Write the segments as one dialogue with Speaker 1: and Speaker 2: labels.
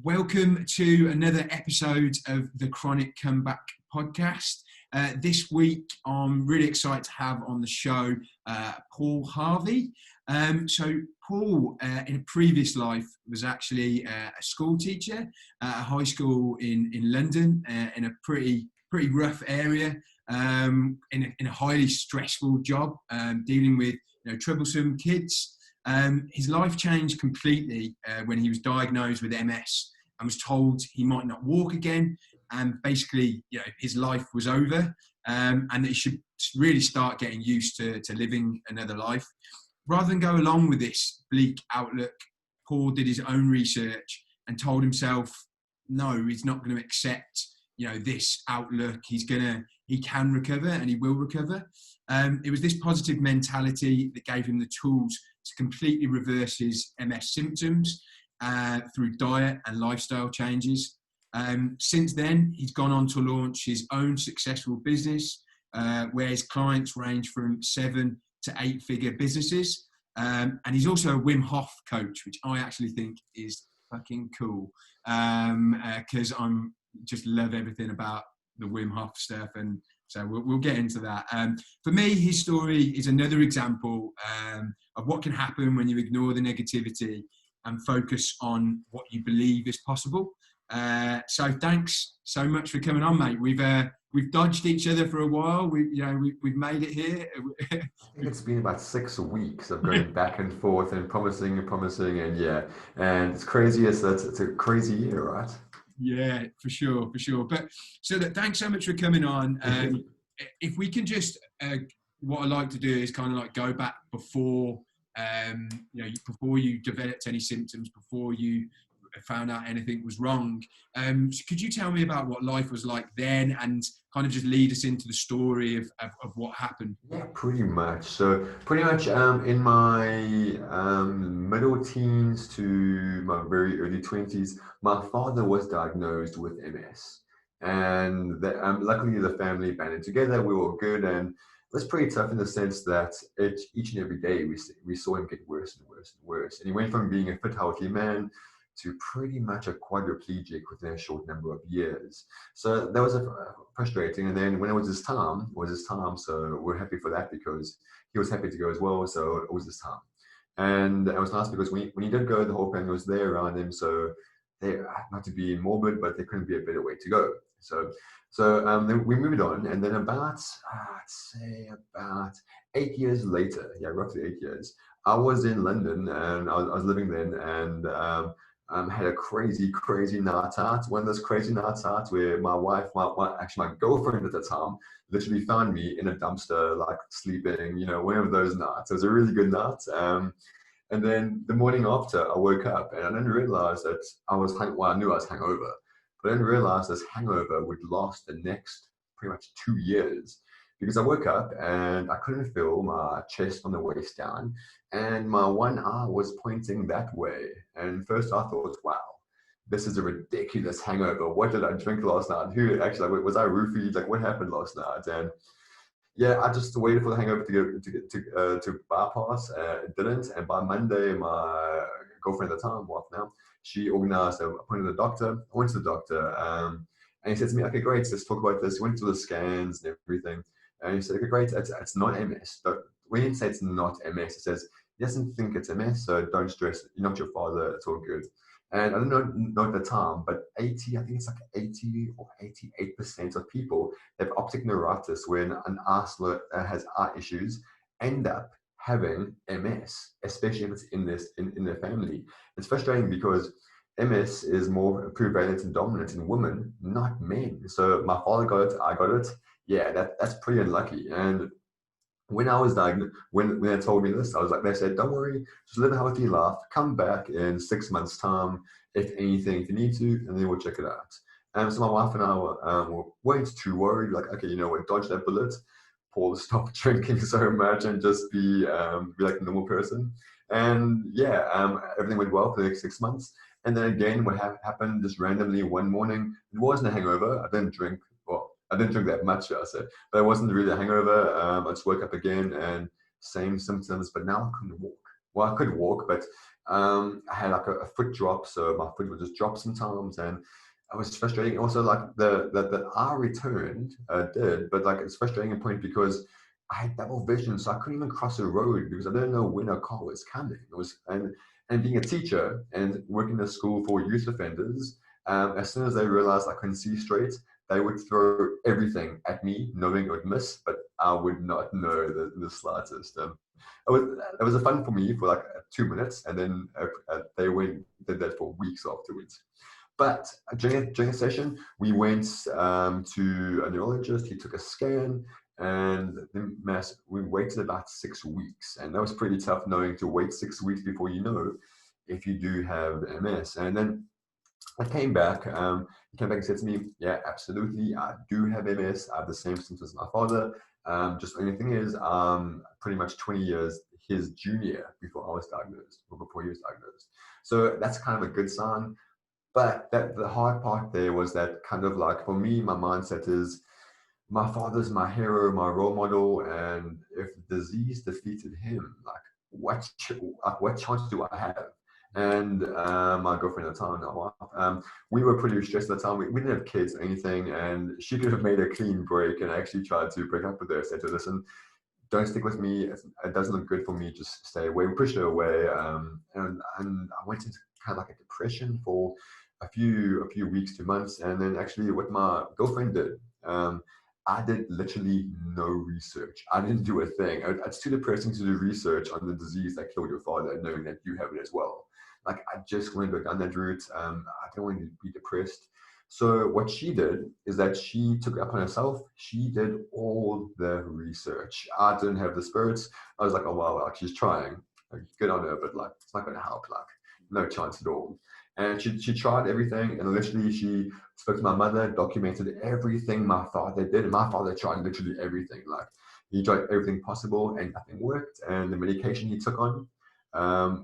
Speaker 1: Welcome to another episode of the Chronic Comeback podcast. This week, I'm really excited to have on the show Paul Harvey. So Paul, in a previous life, was actually a school teacher at a high school in London, in a pretty rough area, in a highly stressful job, dealing with troublesome kids. His life changed completely when he was diagnosed with MS and was told he might not walk again, and basically, his life was over, and that he should really start getting used to living another life. Rather than go along with this bleak outlook, Paul did his own research and told himself, no, he's not going to accept, this outlook. He can recover and he will recover. It was this positive mentality that gave him the tools to completely reverse his MS symptoms through diet and lifestyle changes. Since then, he's gone on to launch his own successful business, where his clients range from 7 to 8-figure businesses. And he's also a Wim Hof coach, which I actually think is fucking cool, because I'm just love everything about the Wim Hof stuff, and so we'll get into that. For me, his story is another example of what can happen when you ignore the negativity and focus on what you believe is possible. So thanks so much for coming on, mate. We've dodged each other for a while. We've made it here.
Speaker 2: I think it's been about 6 weeks of going back and forth and promising, and it's crazy. It's a crazy year, right?
Speaker 1: Yeah, for sure. But so thanks so much for coming on. If we can just, what I like to do is kind of like go back before, before you developed any symptoms, before you found out anything was wrong. So could you tell me about what life was like then, and kind of just lead us into the story of what happened?
Speaker 2: Yeah, pretty much. So in my middle teens to my very early 20s, my father was diagnosed with MS. And luckily the family banded together. We were good, and it was pretty tough in the sense that each and every day we saw him get worse and worse and worse. And he went from being a fit, healthy man to pretty much a quadriplegic within a short number of years. So that was frustrating. And then when it was his time. So we're happy for that because he was happy to go as well. So it was his time. And it was nice because when he did go, the whole family was there around him. So they, not to be morbid, but there couldn't be a better way to go. So then we moved on. And then about 8 years later, roughly 8 years, I was in London and I was living then, and had a crazy night out. One of those crazy nights out where my wife, my girlfriend at the time, literally found me in a dumpster, like sleeping, one of those nights. It was a really good night. And then the morning after, I woke up and I didn't realize that I knew I was hungover, but I didn't realize this hangover would last the next pretty much 2 years. Because I woke up and I couldn't feel my chest from the waist down, and my one eye was pointing that way. And first I thought, wow, this is a ridiculous hangover. What did I drink last night? Was I roofied? Like, what happened last night? And yeah, I just waited for the hangover to bypass. It didn't. And by Monday, my girlfriend at the time, wife now, she organized an appointment with the doctor. I went to the doctor, and he said to me, okay, great, let's talk about this. He went to the scans and everything. And he said, okay, great, it's not MS. When he says it's not MS, he says he doesn't think it's MS, so don't stress. You're not your father, it's all good. And I don't know at the time, but 80 or 88% of people that have optic neuritis, when an eye has eye issues, end up having MS, especially if it's in their family. It's frustrating because MS is more prevalent and dominant in women, not men. So my father got it, I got it. Yeah, that's pretty unlucky. And when I was diagnosed, when they told me this, they said, don't worry, just live a healthy life, come back in 6 months' time, if anything, if you need to, and then we'll check it out. So my wife and I weren't too worried, like, okay, dodge that bullet, Paul, stop drinking so much and just be like a normal person. And everything went well for the next 6 months. And then again, what happened just randomly one morning, it wasn't a hangover. I didn't drink that much, I said, but it wasn't really a hangover. I just woke up again and same symptoms, but now I couldn't walk. well, I could walk, but I had like a foot drop, so my foot would just drop sometimes, and it was frustrating. Also, like the eye returned, did, but like it's frustrating a point because I had double vision, so I couldn't even cross a road because I didn't know when a car was coming. It was and being a teacher and working in a school for youth offenders, as soon as they realized I couldn't see straight, they would throw everything at me, knowing it would miss, but I would not know the slightest. It was a fun for me for like 2 minutes, and then they did that for weeks afterwards. But during a session, we went to a neurologist. He took a scan, and we waited about 6 weeks, and that was pretty tough, knowing to wait 6 weeks before you know if you do have MS. And then I came back. He came back and said to me, "Yeah, absolutely, I do have MS. I have the same symptoms as my father. Just the only thing is, pretty much 20 years his junior before I was diagnosed, or before he was diagnosed. So that's kind of a good sign. But the hard part there was that kind of like, for me, my mindset is my father's my hero, my role model, and if disease defeated him, like what chance do I have?" And my girlfriend at the time, my wife, we were pretty stressed at the time. We didn't have kids or anything, and she could have made a clean break. And I actually tried to break up with her. I said to her, "Listen, don't stick with me. It doesn't look good for me. Just stay away." We pushed her away, and I went into kind of like a depression for a few weeks to months. And then actually, what my girlfriend did, I did literally no research. I didn't do a thing. It's too depressing to do research on the disease that killed your father, knowing that you have it as well. Like, I just wanted to go down that route. I don't want to be depressed. So what she did is that she took it upon herself. She did all the research. I didn't have the spirits. I was like, "Oh wow, like she's trying. Like, good on her, but like it's not going to help. Like, no chance at all." And she tried everything, and literally she spoke to my mother, documented everything my father did, and my father tried literally everything. Like, he tried everything possible, and nothing worked. And the medication he took on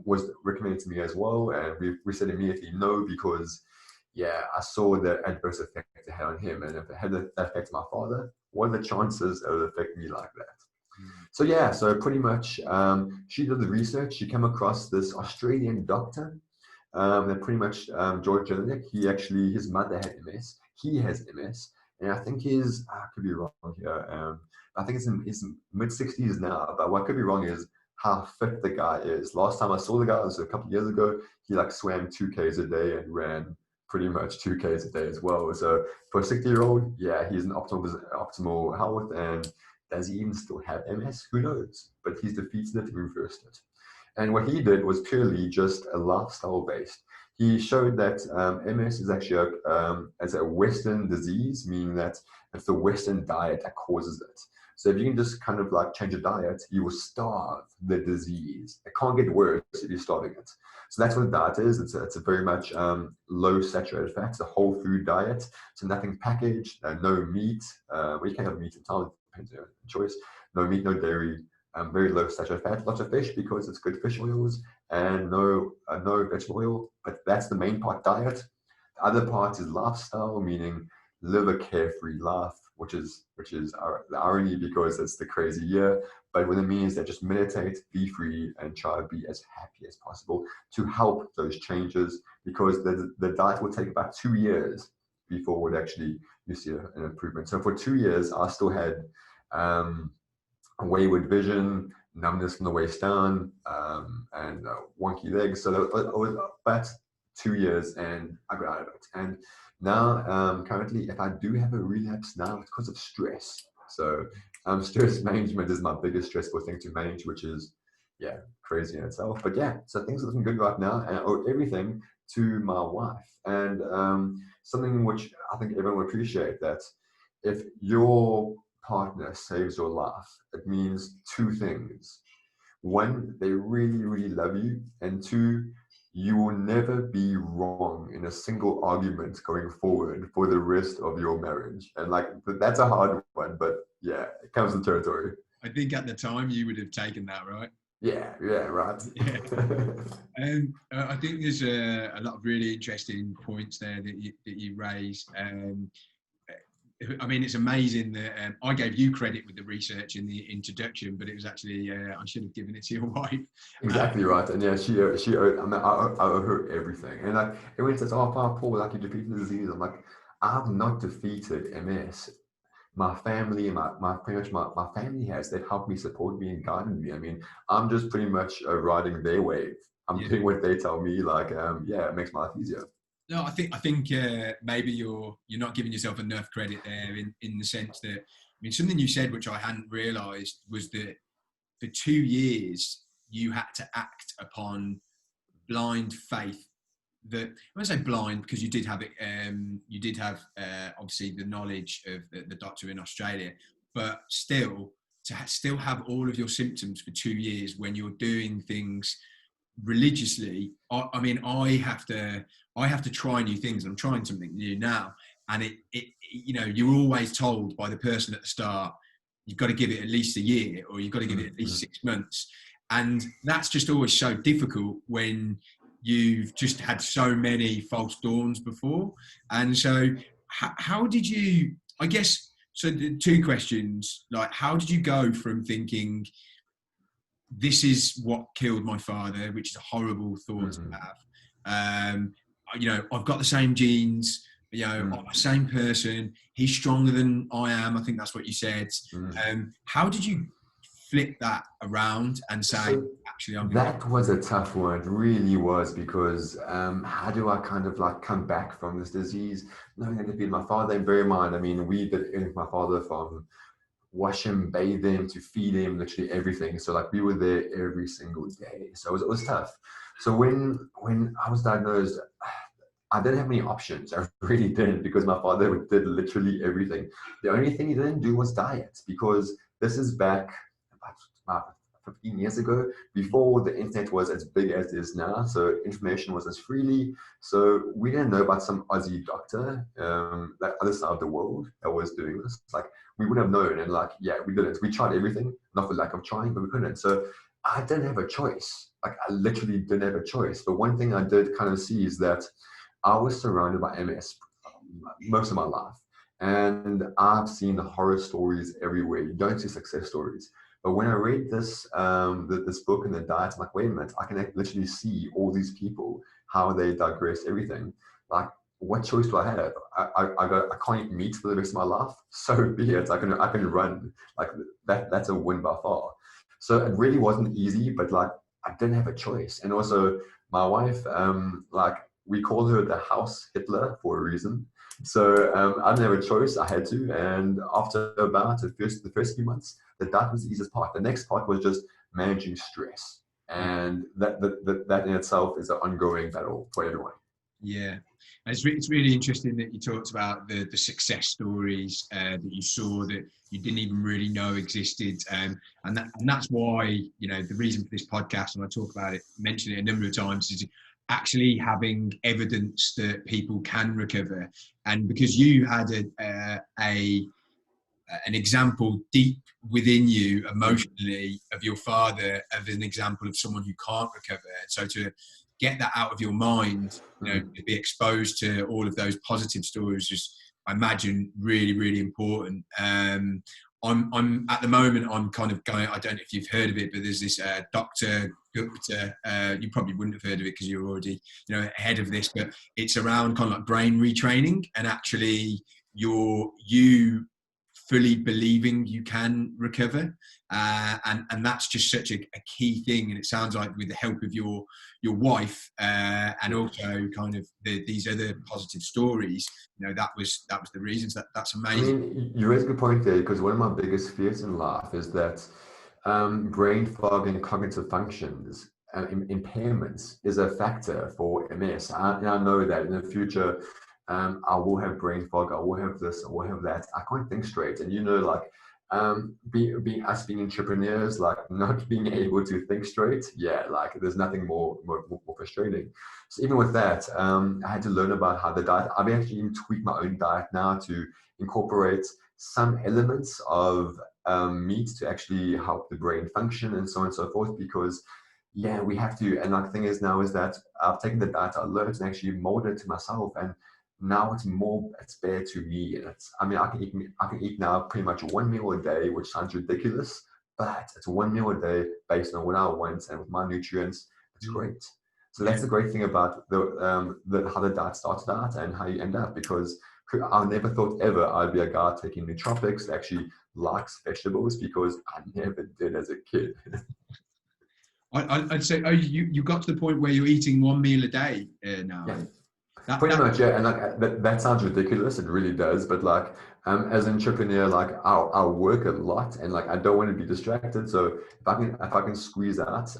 Speaker 2: was recommended to me as well, and we said immediately no, because yeah, I saw the adverse effect it had on him, and if it had that effect on my father, what are the chances it would affect me like that? So yeah, so pretty much she did the research. She came across this Australian doctor that pretty much George Jelinek. His mother had MS. He has MS, and I think I could be wrong here. I think it's in his mid-60s now, but what could be wrong is how fit the guy is. Last time I saw the guy was a couple of years ago. He like swam 2Ks a day and ran pretty much 2Ks a day as well. So for a 60-year-old, yeah, he's in optimal health. And does he even still have MS? Who knows? But he's defeated it and reversed it. And what he did was purely just a lifestyle based. He showed that MS is actually as a Western disease, meaning that it's the Western diet that causes it. So if you can just kind of like change your diet, you will starve the disease. It can't get worse if you're starving it. So that's what the diet is. It's a very much low saturated fat. It's a whole food diet. So nothing packaged, no meat. Well, you can have meat in time, depends on your choice. No meat, no dairy, very low saturated fat, lots of fish because it's good fish oils, and no vegetable oil. But that's the main part, diet. The other part is lifestyle, meaning live a carefree life, which is the irony because it's the crazy year. But what it means that just meditate, be free, and try to be as happy as possible to help those changes, because the diet will take about 2 years before you see an improvement. So for 2 years, I still had wayward vision, numbness from the waist down, and wonky legs. So it was about 2 years, and I got out of it. And now, currently, if I do have a relapse now, it's because of stress. So stress management is my biggest stressful thing to manage, which is, yeah, crazy in itself. But yeah, so things are looking good right now, and I owe everything to my wife. And something which I think everyone will appreciate, that if your partner saves your life, it means two things. One, they really, really love you. And two, you will never be wrong in a single argument going forward for the rest of your marriage. And like, that's a hard one, but yeah, it comes with territory.
Speaker 1: I think at the time you would have taken that, right?
Speaker 2: Yeah, right.
Speaker 1: Yeah. I think there's a lot of really interesting points there that you raised. I mean, it's amazing that I gave you credit with the research in the introduction, but it was actually I should have given it to your wife.
Speaker 2: Exactly right. And yeah, I mean, I owe her everything. And like, everyone says, "Oh, Paul, like you defeated the disease." I'm like, I've not defeated MS. My family, pretty much my family has. They've helped me, support me, and guided me. I mean, I'm just pretty much riding their wave. I'm
Speaker 1: Yeah.
Speaker 2: doing what they tell me. Like, yeah, it makes my life easier.
Speaker 1: No, I think maybe you're not giving yourself enough credit there in the sense that, I mean, something you said which I hadn't realised was that for 2 years you had to act upon blind faith. That I won't say blind because you did have it. You did have obviously the knowledge of the doctor in Australia, but still still have all of your symptoms for 2 years when you're doing things religiously. I mean, I have to try new things. I'm trying something new now, and it you know, you're always told by the person at the start, you've got to give it at least a year, or you've got to give it at least 6 months, and that's just always so difficult when you've just had so many false dawns before. And so, how did you? I guess so. The two questions, like, how did you go from thinking, this is what killed my father, which is a horrible thought to have. You know, I've got the same genes, you know, I'm the same person. He's stronger than I am. I think that's what you said. How did you flip that around and say,
Speaker 2: So
Speaker 1: actually, I'm going to...
Speaker 2: that was a tough one. It really was, because how do I kind of like come back from this disease, knowing that defeated my father? And bear in mind, I mean, we did everything with my father, from wash him, bathe him, to feed him, literally everything. So like, we were there every single day. So it was tough. So when I was diagnosed, I didn't have many options. I really didn't, because my father did literally everything. The only thing he didn't do was diet, because this is back about 15 years ago, before the internet was as big as it is now. So information was as freely. So we didn't know about some Aussie doctor, that other side of the world, that was doing this. Like, we wouldn't have known. And like, yeah, we didn't. We tried everything, not for lack of trying, but we couldn't. So I didn't have a choice. Like, I literally didn't have a choice. But one thing I did kind of see is that I was surrounded by MS most of my life. And I've seen the horror stories everywhere. You don't see success stories. But when I read this this book and the diet, I'm like, wait a minute, I can literally see all these people, how they digress everything. Like, what choice do I have? I can't eat meat for the rest of my life. So be it. I can run. Like, that's a win by far. So it really wasn't easy, but like, I didn't have a choice. And also my wife, like, we call her the house Hitler for a reason. So I didn't have a choice. I had to. And after about the first few months, that was the easiest part. The next part was just managing stress. And that in itself is an ongoing battle for everyone.
Speaker 1: Yeah. It's really interesting that you talked about the success stories that you saw that you didn't even really know existed. And that's why, you know, the reason for this podcast, and I talk about it, mention it a number of times, is actually having evidence that people can recover. And because you had an example deep within you emotionally of your father, of an example of someone who can't recover. So to get that out of your mind, you know, to be exposed to all of those positive stories is, I imagine, really, really important. I'm at the moment, I'm kind of going, I don't know if you've heard of it, but there's this Dr. Gupta, you probably wouldn't have heard of it because you're already, you know, ahead of this, but it's around kind of like brain retraining, and actually you fully believing you can recover, and that's just such a key thing. And it sounds like with the help of your wife, and also kind of these other positive stories, you know, that was the reasons. That's amazing.
Speaker 2: I mean, you raise a good point there, because one of my biggest fears in life is that brain fog and cognitive functions impairments is a factor for MS. And I know that in the future, I will have brain fog, I will have this, I will have that. I can't think straight. And, you know, like, being entrepreneurs, like, not being able to think straight, yeah, like, there's nothing more frustrating. So even with that, I had to learn about how the diet, I've actually even tweaked my own diet now to incorporate some elements of meat to actually help the brain function, and so on and so forth, because yeah, we have to. And like, the thing is now is that I've taken the diet I learned and actually molded it to myself. And now it's bare to me. And I can eat now pretty much one meal a day, which sounds ridiculous, but it's one meal a day based on what I want and with my nutrients. It's great. So that's the great thing about how the diet started out and how you end up, because I never thought ever I'd be a guy taking nootropics that actually likes vegetables, because I never did as a kid.
Speaker 1: I'd say, you got to the point where you're eating one meal a day now.
Speaker 2: Yeah. Pretty much, yeah. And like that sounds ridiculous. It really does. But like, as an entrepreneur, like I work a lot, and like I don't want to be distracted. So if I can squeeze out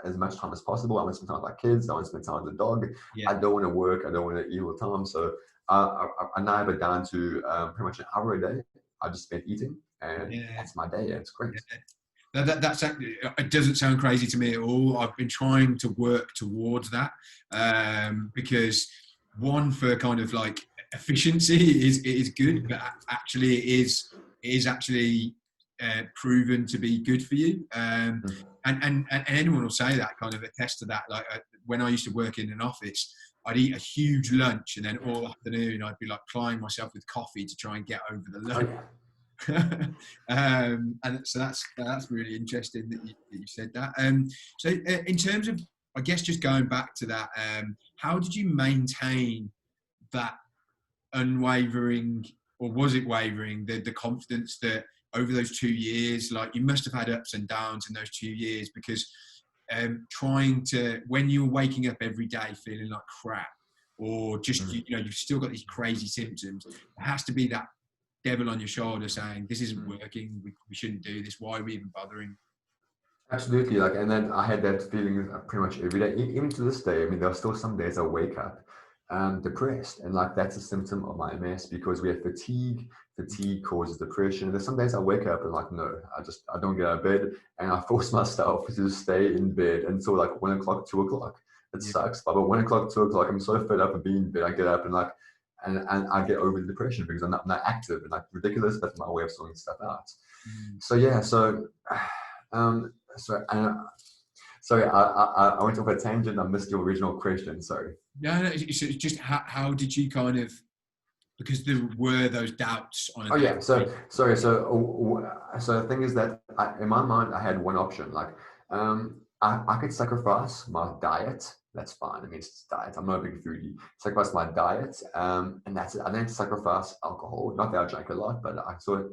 Speaker 2: as much time as possible, I want to spend time with my kids. I want to spend time with the dog. I don't want to work. I don't want to eat all the time. So I now have it down to pretty much an hour a day. I just spend eating, and that's my day. It's great.
Speaker 1: That's it doesn't sound crazy to me at all. I've been trying to work towards that because one, for kind of like efficiency is good, but actually it is actually proven to be good for you. And anyone will say that, kind of attest to that. Like when I used to work in an office, I'd eat a huge lunch, and then all afternoon I'd be like plying myself with coffee to try and get over the lunch. And so that's really interesting that you said that. So in terms of, I guess, just going back to that, how did you maintain that unwavering, or was it wavering, the confidence that over those 2 years, like you must have had ups and downs in those 2 years, because trying to, when you were waking up every day feeling like crap, or just you've still got these crazy symptoms, there has to be that devil on your shoulder saying, this isn't working, we shouldn't do this, why are we even bothering?
Speaker 2: Absolutely. Like, and then I had that feeling pretty much every day, even to this day. I mean, there are still some days I wake up depressed, and like that's a symptom of my MS, because we have fatigue causes depression. There's some days I wake up and like, no, I don't get out of bed, and I force myself to stay in bed until like 1 o'clock, 2 o'clock. It sucks, but by 1 o'clock, 2 o'clock, I'm so fed up of being in bed. I get up and like, and I get over the depression because I'm not active, and like ridiculous. That's my way of sorting stuff out. So yeah, sorry, I went off a tangent. I missed your original question. Sorry.
Speaker 1: No, it's just how did you kind of, because there were those doubts on.
Speaker 2: So the thing is that in my mind I had one option. Like, I could sacrifice my diet. That's fine. I mean, it's diet. I'm not a big foodie. Sacrifice my diet, and that's it. I didn't sacrifice alcohol. Not that I drank a lot, but I still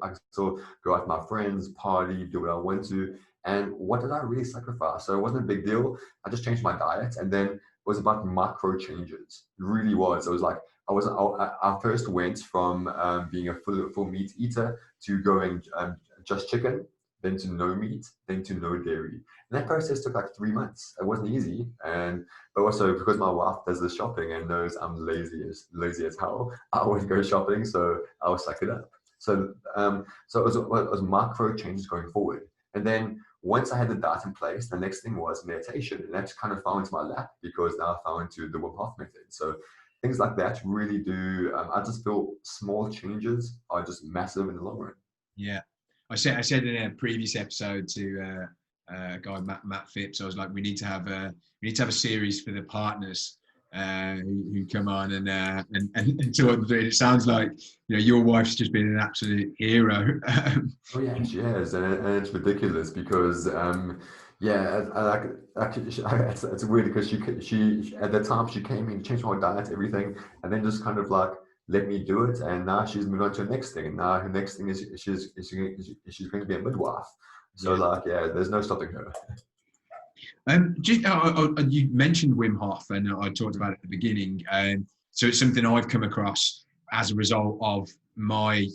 Speaker 2: go out with my friends, party, do what I want to. And what did I really sacrifice? So it wasn't a big deal. I just changed my diet, and then it was about micro changes. It really was. It was like I first went from being a full meat eater to going just chicken, then to no meat, then to no dairy. And that process took like 3 months. It wasn't easy, but also because my wife does the shopping and knows I'm lazy as hell, I always go shopping, so I will suck it up. So it was micro changes going forward, and then once I had the diet in place, the next thing was meditation, and that kind of fell into my lap because now I fell into the Wim Hof method. So things like that really do. I just feel small changes are just massive in the long run.
Speaker 1: Yeah, I said in a previous episode to a guy, Matt Phipps, I was like, we need to have a series for the partners who come on and talk. It sounds like your wife's just been an absolute hero.
Speaker 2: Oh yeah, she has, and it's ridiculous because it's weird because she at the time she came in, changed my diet, everything, and then just kind of like let me do it, and now she's moved on to the next thing, and now her next thing is she's going to be a midwife. So there's no stopping her.
Speaker 1: You mentioned Wim Hof, and I talked about it at the beginning. So it's something I've come across as a result of my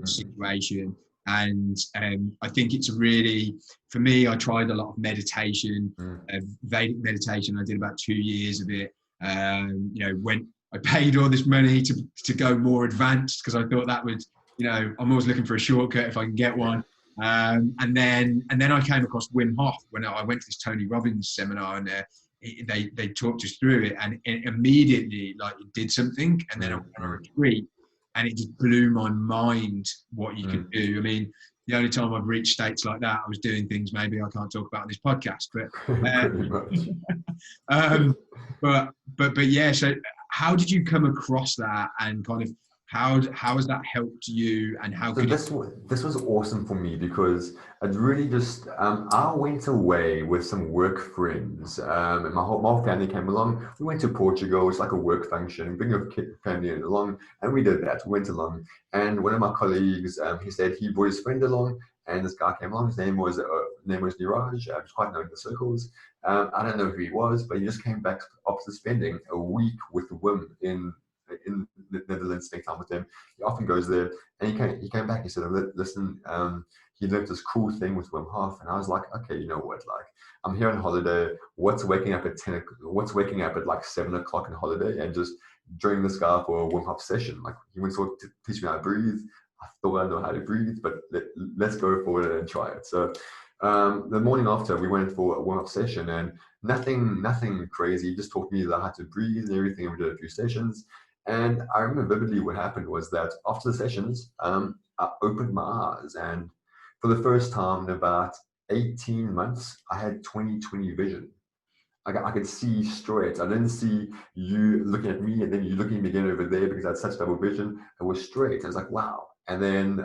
Speaker 1: situation, and I think it's really, for me, I tried a lot of meditation, Vedic meditation. I did about 2 years of it. When I paid all this money to go more advanced, because I thought that would, I'm always looking for a shortcut if I can get one. And then I came across Wim Hof when I went to this Tony Robbins seminar, and they talked us through it, and it immediately it did something. And then I went on a retreat, and it just blew my mind what you could do. I mean, the only time I've reached states like that, I was doing things maybe I can't talk about on this podcast, but yeah. So how did you come across that, and kind of how has that helped you, and how
Speaker 2: So
Speaker 1: could it?
Speaker 2: this was awesome for me because it really just I went away with some work friends, and my whole family came along. We went to Portugal. It's like a work function. Bring your family along, and we did that. We went along, and one of my colleagues, he said he brought his friend along, and this guy came along. His name was Niraj. He's quite known in the circles. I don't know who he was, but he just came back after spending a week with Wim in the Netherlands, spending time with him. He often goes there. And he came back. He said, "Listen, he lived this cool thing with Wim Hof." And I was like, "Okay, you know what? Like, I'm here on holiday. What's waking up at 10? What's waking up at like 7 o'clock on holiday and just joining this guy for a Wim Hof session? Like, he went to teach me how to breathe. I thought I know how to breathe, but let's go for it and try it." So the morning after, we went for a Wim Hof session, and nothing crazy. He just taught me how to breathe and everything. And we did a few sessions. And I remember vividly what happened was that after the sessions, I opened my eyes, and for the first time in about 18 months, I had 20/20 vision. I could see straight. I didn't see you looking at me and then you looking at me again over there because I had such double vision. It was straight. I was like, wow. And then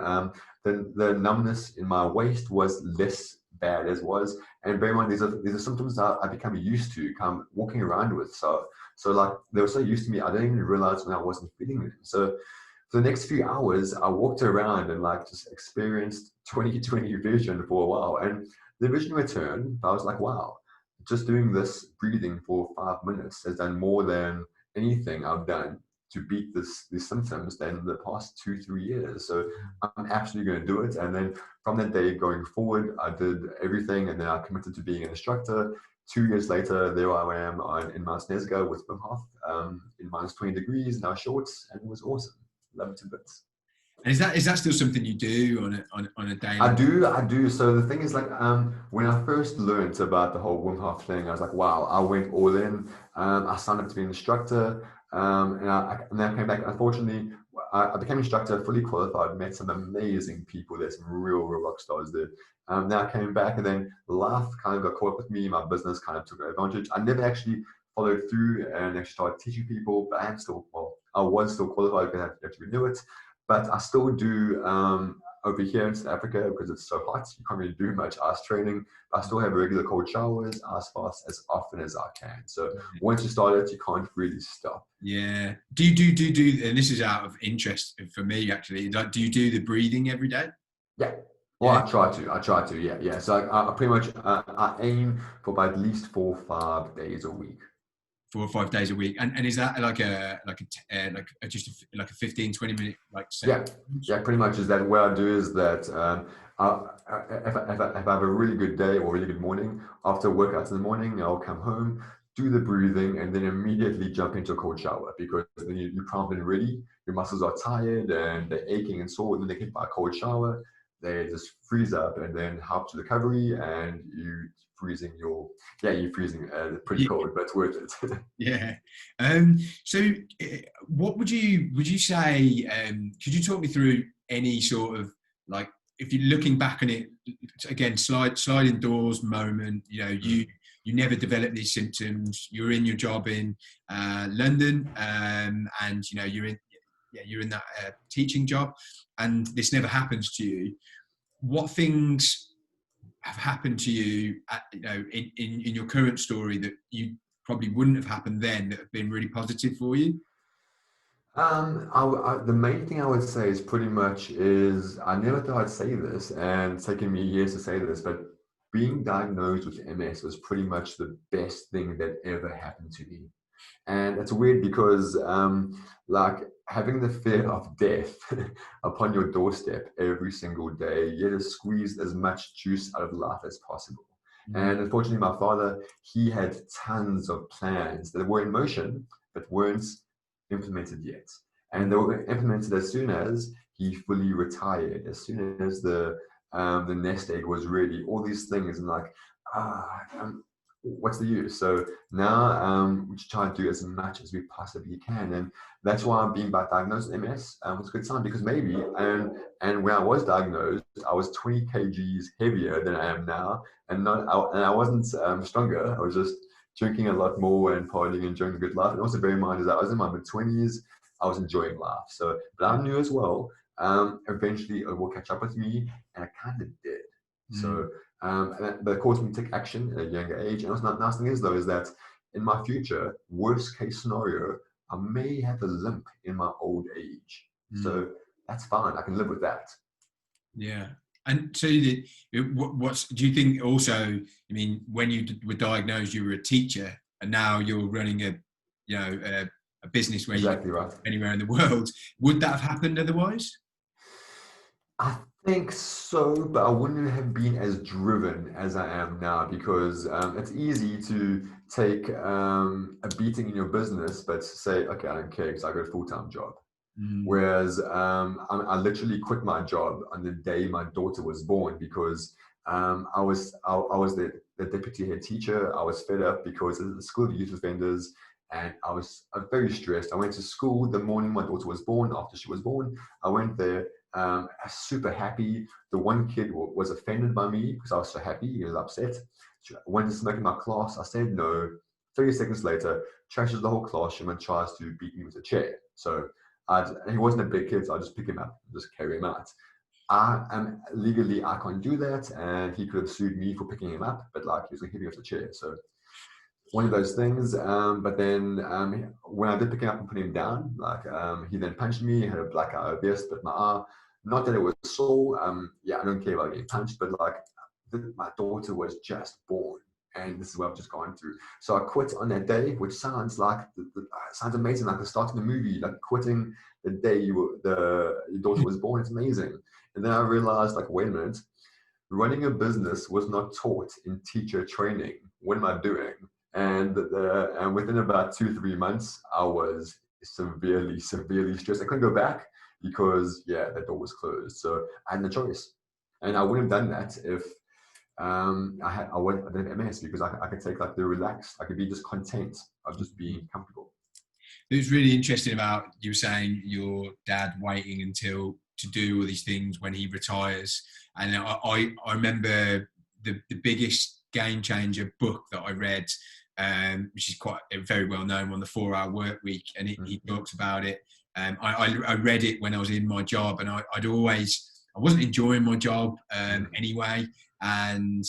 Speaker 2: the numbness in my waist was less bad as was. And bear in mind, these are symptoms that I become used to, come walking around with. So like they were so used to me, I didn't even realize when I wasn't feeling them. So for the next few hours, I walked around and like just experienced 20/20 vision for a while. And the vision returned. I was like, wow, just doing this breathing for 5 minutes has done more than anything I've done to beat these symptoms than the past 2-3 years. So I'm absolutely going to do it. And then from that day going forward, I did everything, and then I committed to being an instructor. 2 years later, there I am in Mount Nesga with Wim Hof in -20 degrees, now shorts, and it was awesome. Love it to bits.
Speaker 1: And is that still something you do on a daily?
Speaker 2: I do. So the thing is, like, when I first learned about the whole Wim Hof thing, I was like, wow, I went all in. I signed up to be an instructor, and then I came back. Unfortunately, I became an instructor, fully qualified, met some amazing people. There's some real rock stars there. Then I came back, and then life kind of got caught up with me. My business kind of took advantage. I never actually followed through and actually started teaching people, but I was still qualified because I had to renew it. But I still do over here in South Africa because it's so hot. You can't really do much ice training. But I still have regular cold showers, ice baths as often as I can. So once you start it, you can't really stop.
Speaker 1: Yeah. Do you, and this is out of interest for me actually, like, do you do the breathing every day?
Speaker 2: Yeah. Well,
Speaker 1: Yeah.
Speaker 2: I try to, yeah. So I pretty much, I aim for about at least 4 or 5 days a week.
Speaker 1: 4 or 5 days a week, and is that like like a 15-20 minute like set?
Speaker 2: Yeah, pretty much is that. What I do is that if I have a really good day or really good morning, after workouts in the morning, I'll come home, do the breathing, and then immediately jump into a cold shower because then you're pumped and ready. Your muscles are tired and they're aching and sore, and then they get by a cold shower. They just freeze up and then help recovery, and you're freezing pretty cold, but it's worth it.
Speaker 1: Yeah. So what would you say, could you talk me through any sort of, like, if you're looking back on it again, sliding doors moment, you never developed these symptoms, you're in your job in London, and you're in that teaching job, and this never happens to you. What things have happened to you, in your current story that you probably wouldn't have happened then, that have been really positive for you?
Speaker 2: The main thing I would say is pretty much is I never thought I'd say this, and it's taken me years to say this, but being diagnosed with MS was pretty much the best thing that ever happened to me. And it's weird because, like, having the fear of death upon your doorstep every single day, you had to squeeze as much juice out of life as possible. And unfortunately, my father, he had tons of plans that were in motion, but weren't implemented yet. And they were implemented as soon as he fully retired, as soon as the nest egg was ready, all these things. And like, what's the use? So now we just try to do as much as we possibly can, and that's why I'm being diagnosed with MS. It's a good sign because maybe, and when I was diagnosed, I was 20 kgs heavier than I am now, and I wasn't stronger. I was just drinking a lot more and partying, enjoying the good life. And also bear in mind is that I was in my mid-20s, I was enjoying life. So, but I knew as well, eventually it will catch up with me, and it kind of did. So, but of course, we take action at a younger age. And what's not nice thing is though, is that in my future, worst case scenario, I may have a limp in my old age. So that's fine. I can live with that.
Speaker 1: Yeah. And so what's, do you think also, I mean, when you were diagnosed, you were a teacher, and now you're running a business where
Speaker 2: exactly
Speaker 1: you
Speaker 2: right.
Speaker 1: anywhere in the world, would that have happened otherwise?
Speaker 2: I think so, but I wouldn't have been as driven as I am now, because it's easy to take a beating in your business, but say, okay, I don't care because I got a full-time job. Whereas I literally quit my job on the day my daughter was born, because I was the deputy head teacher. I was fed up because of the school of youth offenders, and I was very stressed. I went to school the morning my daughter was born. After she was born, I went there, super happy. The one kid was offended by me because I was so happy. He was upset. I went to smoke in my class. I said no. 30 seconds later, trashes the whole classroom and tries to beat me with a chair. So he wasn't a big kid, so I just pick him up, just carry him out. I am legally, I can't do that, and he could have sued me for picking him up, but like he was going to hit me with a chair. So one of those things. But then when I did pick him up and put him down, like he then punched me, had a black eye, but my eye, not that it was sore. Yeah, I don't care about getting punched, but like my daughter was just born, and this is what I've just gone through. So I quit on that day, which sounds like sounds amazing, like the start of the movie, like quitting the day your daughter was born. It's amazing. And then I realized, like, wait a minute, running a business was not taught in teacher training. What am I doing? And within about 2-3 months, I was severely stressed. I couldn't go back because the door was closed. So I had no choice, and I wouldn't have done that if I didn't have MS, because I could take like the relaxed. I could be just content of just being comfortable.
Speaker 1: It was really interesting about you were saying your dad waiting until to do all these things when he retires, and I remember the biggest game changer book that I read, which is quite very well known, on the 4-Hour Work Week, and he talks about it. I read it when I was in my job, and I wasn't enjoying my job anyway. And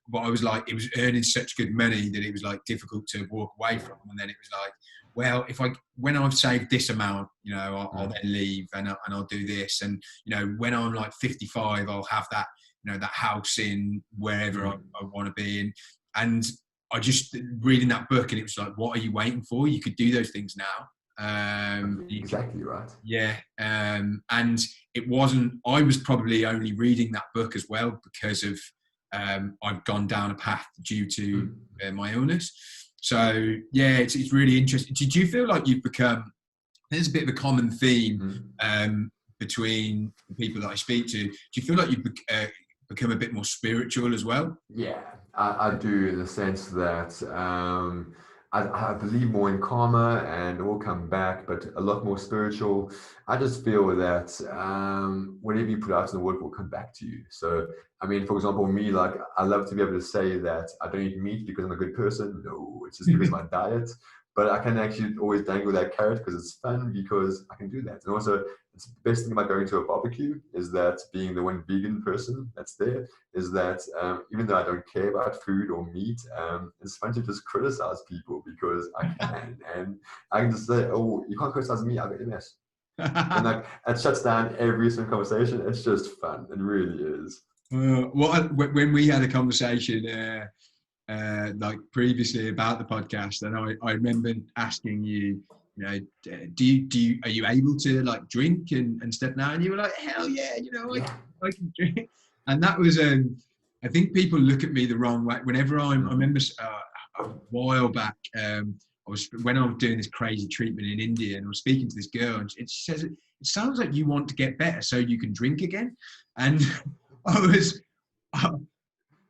Speaker 1: but I was like, it was earning such good money that it was like difficult to walk away from. And then it was like, well, when I've saved this amount, I'll then leave and I'll do this. And, when I'm like 55, I'll have that, that house in wherever I want to be. And I just reading that book, and it was like, what are you waiting for? You could do those things now.
Speaker 2: Exactly right.
Speaker 1: Yeah. And it wasn't, I was probably only reading that book as well because of I've gone down a path due to my illness. So it's really interesting. Did you feel like you've become, there's a bit of a common theme between the people that I speak to. Do you feel like you've become a bit more spiritual as well?
Speaker 2: Yeah, I do, in the sense that I believe more in karma, and it will come back, but a lot more spiritual. I just feel that whatever you put out in the world will come back to you. So, I mean, for example, me, like, I love to be able to say that I don't eat meat because I'm a good person. No, it's just because of my diet. But I can actually always dangle that carrot because it's fun, because I can do that. And also, it's the best thing about going to a barbecue is that, being the one vegan person that's there, is that even though I don't care about food or meat, it's fun to just criticize people, because I can. And I can just say, oh, you can't criticize me, I've got MS. And like, it shuts down every single conversation. It's just fun. It really is.
Speaker 1: When we had a conversation like previously about the podcast, and I remember asking you, are you able to like drink and stuff now? And you were like, hell yeah, I can drink. And that was I think people look at me the wrong way whenever I remember a while back, when I was doing this crazy treatment in India, and I was speaking to this girl, and she says, it sounds like you want to get better so you can drink again. And I was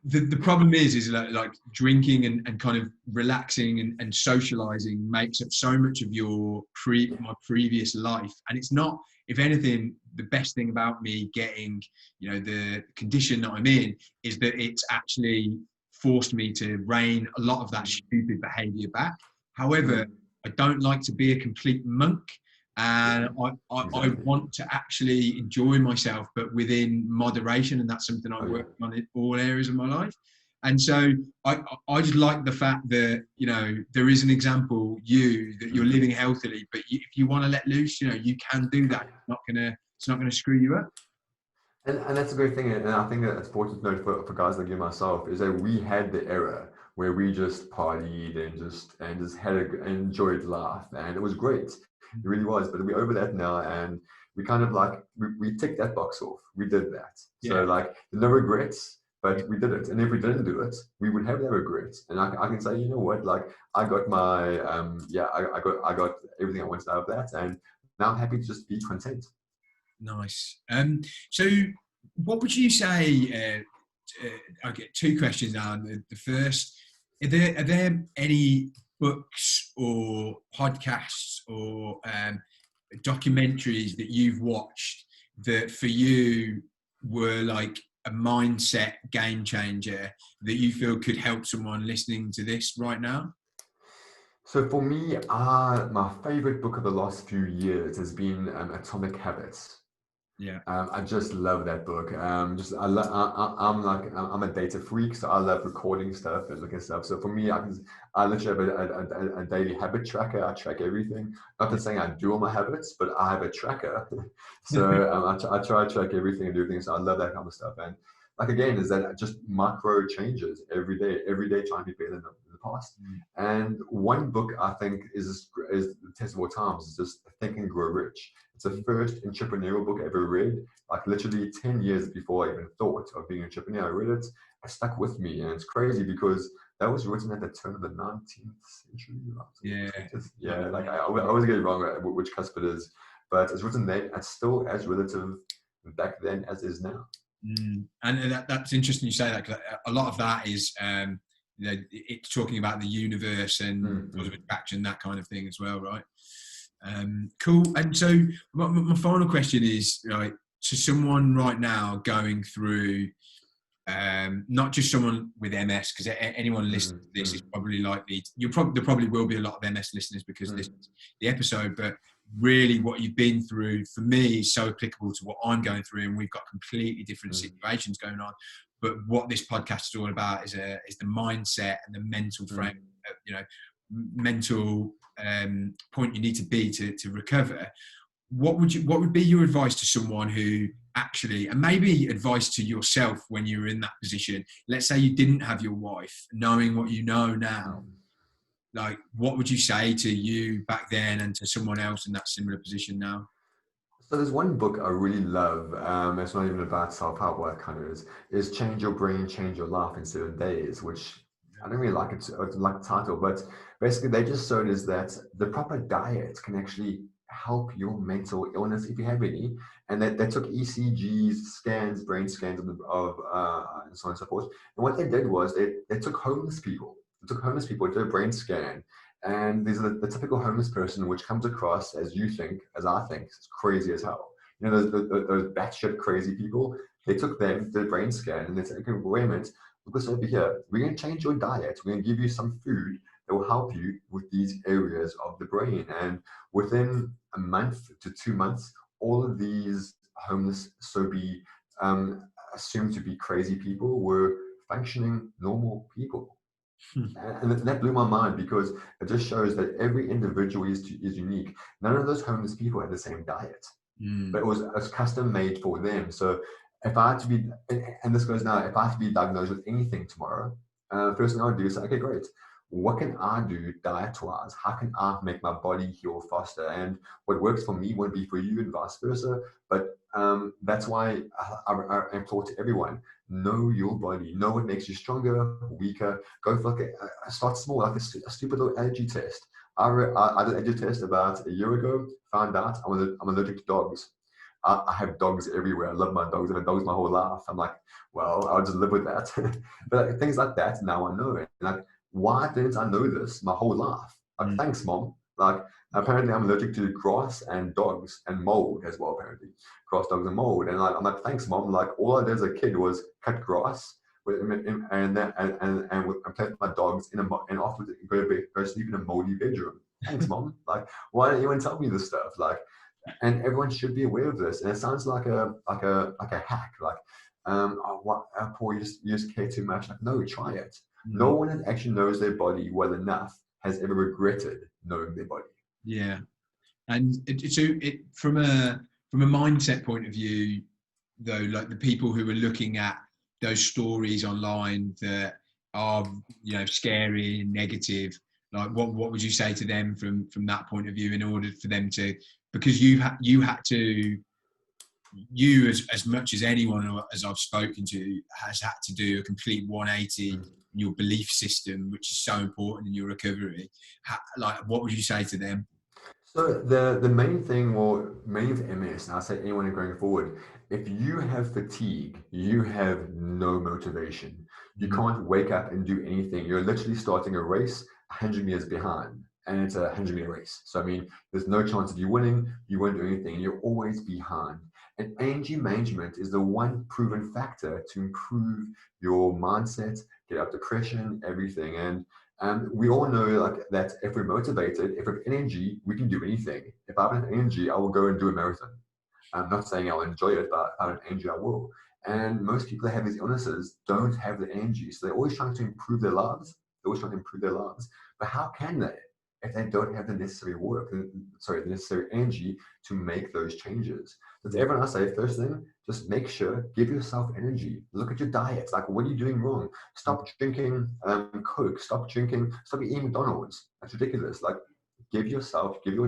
Speaker 1: the problem is like drinking and kind of relaxing and socializing makes up so much of my previous life. And it's not, if anything, the best thing about me getting, the condition that I'm in is that it's actually forced me to rein a lot of that stupid behaviour back. However, I don't like to be a complete monk, and I want to actually enjoy myself, but within moderation, and that's something I work on in all areas of my life. And so I just like the fact that, you know, there is an example, that you're living healthily, but if you want to let loose, you know, you can do that. It's not gonna screw you up.
Speaker 2: And that's a great thing, and I think that it's important to note for guys like you and myself is that we had the era where we just partied and just enjoyed life, and it was great. It really was. But we're over that now, and we kind of like we ticked that box off. We did that. So like no regrets, but we did it. And if we didn't do it, we would have that regret. And I can say, you know what, like I got my I got everything I wanted out of that, and now I'm happy to just be content.
Speaker 1: Nice. So what would you say, I get two questions now. The first, are there any books or podcasts or documentaries that you've watched that for you were like a mindset game changer that you feel could help someone listening to this right now?
Speaker 2: So for me, my favorite book of the last few years has been Atomic Habits.
Speaker 1: Yeah.
Speaker 2: I just love that book. I'm a data freak, so I love recording stuff and looking at stuff. So for me, I literally have a daily habit tracker. I track everything. Not to saying I do all my habits, but I have a tracker. So I try to track everything and do things. So I love that kind of stuff. And like again, is that just micro changes every day trying to be better than the past. And one book I think is the test of all times is just Think and Grow Rich. It's the first entrepreneurial book I ever read, like literally 10 years before I even thought of being an entrepreneur. I read it, it stuck with me. And it's crazy because that was written at the turn of the 19th century. Like I always get it wrong which cusp it is, but it's written then, it's still as relative back then as it is now.
Speaker 1: And that's interesting you say that, because a lot of that is, you know, it's talking about the universe and sort of attraction, that kind of thing as well, right? Cool. And so my final question is, right, to someone right now going through, not just someone with MS, because anyone listening to this is probably likely, there probably will be a lot of MS listeners because this is the episode, but really what you've been through for me is so applicable to what I'm going through, and we've got completely different situations going on. But what this podcast is all about is the mindset and the mental frame, you know, mental point you need to be to recover. What would be your advice to someone who actually, and maybe advice to yourself when you were in that position? Let's say you didn't have your wife, knowing what you know now. Like, what would you say to you back then and to someone else in that similar position now?
Speaker 2: So there's one book I really love. It's not even about self-help, what it kind of is Change Your Brain, Change Your Life in 7 Days, which I don't really like it, like the title, but basically they just showed is that the proper diet can actually help your mental illness if you have any. And they took ECGs, scans, brain scans and so on and so forth. And what they did was they took homeless people. They took homeless people, did a brain scan. And these are the typical homeless person, which comes across as you think, as I think, it's crazy as hell. You know, those batshit crazy people. They took them, did a brain scan, and they said, okay, wait a minute, look what's over here. We're going to change your diet. We're going to give you some food that will help you with these areas of the brain. And within a month to 2 months, all of these homeless, assumed to be crazy people were functioning normal people. And that blew my mind because it just shows that every individual is unique. None of those homeless people had the same diet, but it was custom made for them. So if I had to be, and this goes now, if I had to be diagnosed with anything tomorrow, first thing I would do is say, okay, great. What can I do diet-wise? How can I make my body heal faster? And what works for me won't be for you and vice versa. But that's why I implore to everyone, know your body, know what makes you stronger, weaker. Go for like start small, like a stupid little allergy test. I did an allergy test about a year ago, found out I'm allergic to dogs. I have dogs everywhere. I love my dogs. I've had dogs my whole life. I'm like, well, I'll just live with that. But like, things like that, now I know it. And like, why didn't I know this my whole life? Like, thanks, Mom. Like, apparently I'm allergic to grass and dogs and mold as well, apparently. Grass, dogs, and mold. And like, I'm like, thanks, Mom. Like, all I did as a kid was cut grass, I play with my dogs and afterwards go sleep in a moldy bedroom. Thanks, mom. Like, why don't you even tell me this stuff? Like, and everyone should be aware of this. And it sounds like a hack. Like, Paul, you just care too much. Like, no, try it. No one that actually knows their body well enough has ever regretted knowing their body.
Speaker 1: Yeah, and it from a mindset point of view, though, like the people who are looking at those stories online that are, you know, scary and negative, like what would you say to them from that point of view, in order for them to, because you had to, you as much as anyone as I've spoken to has had to do a complete 180 in your belief system, which is so important in your recovery. Like, what would you say to them?
Speaker 2: So the main thing, or main of MS, and I say anyone going forward, if you have fatigue, you have no motivation. You can't wake up and do anything. You're literally starting a race 100 meters behind, and it's a 100-meter race. So I mean, there's no chance of you winning. You won't do anything. You're always behind. And energy management is the one proven factor to improve your mindset, get up depression, everything. And we all know like that if we're motivated, if we have energy, we can do anything. If I have energy, I will go and do a marathon. I'm not saying I'll enjoy it, but if I have energy, I will. And most people that have these illnesses don't have the energy. So they're always trying to improve their lives. They're always trying to improve their lives. But how can they if they don't have the necessary the necessary energy to make those changes? So to everyone I say, first thing, just make sure, give yourself energy. Look at your diet. Like, what are you doing wrong? Stop drinking Coke. Stop eating McDonald's. That's ridiculous. Like, give your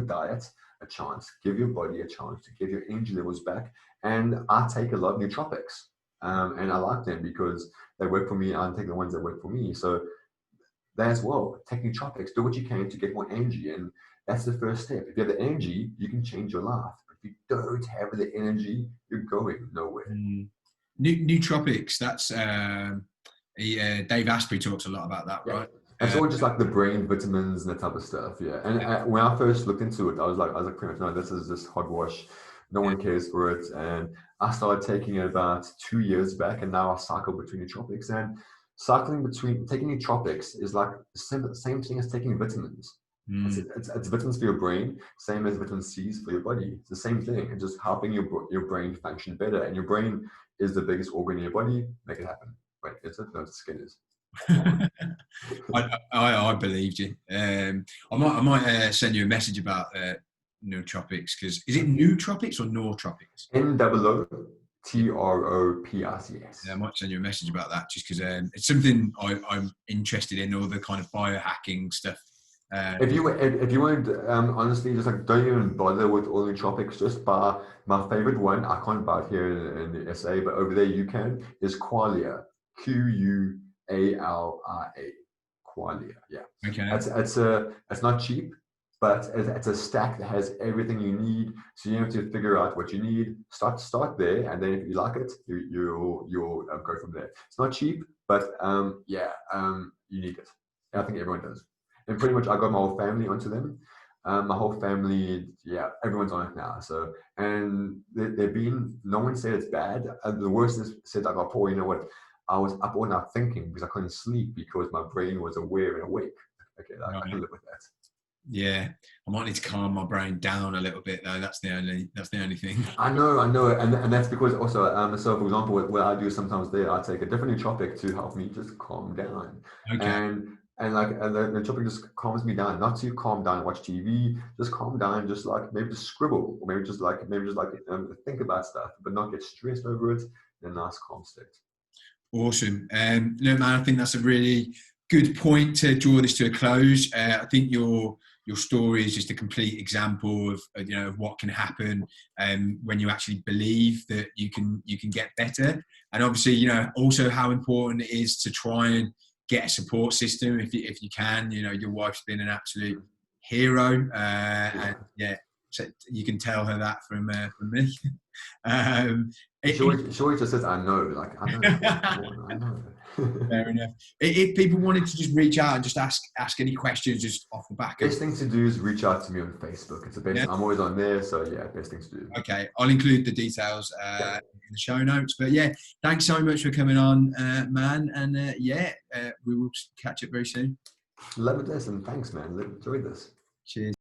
Speaker 2: diet a chance. Give your body a chance to get your energy levels back. And I take a lot of nootropics. And I like them because they work for me. I take the ones that work for me. So they as well, take nootropics. Do what you can to get more energy. And that's the first step. If you have the energy, you can change your life. If you don't have the energy, you're going nowhere.
Speaker 1: Nootropics, that's Dave Asprey talks a lot about that, right?
Speaker 2: It's all just like the brain vitamins and that type of stuff, yeah. And when I first looked into it, I was like pretty much, no, this is just hogwash. No one cares for it. And I started taking it about 2 years back, and now I cycle between nootropics. And taking nootropics is like the same thing as taking vitamins. It's vitamins for your brain, same as vitamin C's for your body. It's the same thing. It's just helping your brain function better. And your brain is the biggest organ in your body. Make it happen. Wait, is it? No, the skin is.
Speaker 1: I believed you. I might send you a message about nootropics, because is it nootropics or nortropics?
Speaker 2: NOOTROPICS.
Speaker 1: Yeah, I might send you a message about that, just because it's something I'm interested in, all the kind of biohacking stuff.
Speaker 2: If you weren't honestly, just like, don't even bother with all the nootropics. Just buy my favorite one. I can't buy it here in the SA, but over there you can. Is Qualia, QUALIA. Qualia, yeah.
Speaker 1: Okay.
Speaker 2: It's not cheap, but it's a stack that has everything you need. So you have to figure out what you need. Start there, and then if you like it, you'll go from there. It's not cheap, but you need it. I think everyone does. And pretty much I got my whole family onto them. My whole family, everyone's on it now. So, and no one said it's bad. The worst is said, I got, Paul, you know what? I was up all night thinking because I couldn't sleep because my brain was aware and awake. Okay, I can live with that.
Speaker 1: Yeah, I might need to calm my brain down a little bit though. That's the only thing.
Speaker 2: I know, and that's because also, so for example, what I do sometimes I take a different nootropic to help me just calm down.
Speaker 1: Okay.
Speaker 2: And the nootropic just calms me down, not to calm down and watch TV, just calm down, just like maybe just scribble, or maybe just like think about stuff, but not get stressed over it in a nice calm state.
Speaker 1: Awesome. Look, man, I think that's a really good point to draw this to a close. I think your story is just a complete example of what can happen when you actually believe that you can get better, and obviously also how important it is to try and get a support system if you can. Your wife's been an absolute hero, and so you can tell her that from me.
Speaker 2: She always just says, I know. I know.
Speaker 1: Fair enough. If people wanted to just reach out and just ask any questions just off the back.
Speaker 2: Best thing to do is reach out to me on Facebook. It's the best. Yeah. I'm always on there, so best thing to do.
Speaker 1: Okay, I'll include the details in the show notes. But yeah, thanks so much for coming on, man. And we will catch up very soon.
Speaker 2: Love this, and thanks, man. Enjoyed this.
Speaker 1: Cheers.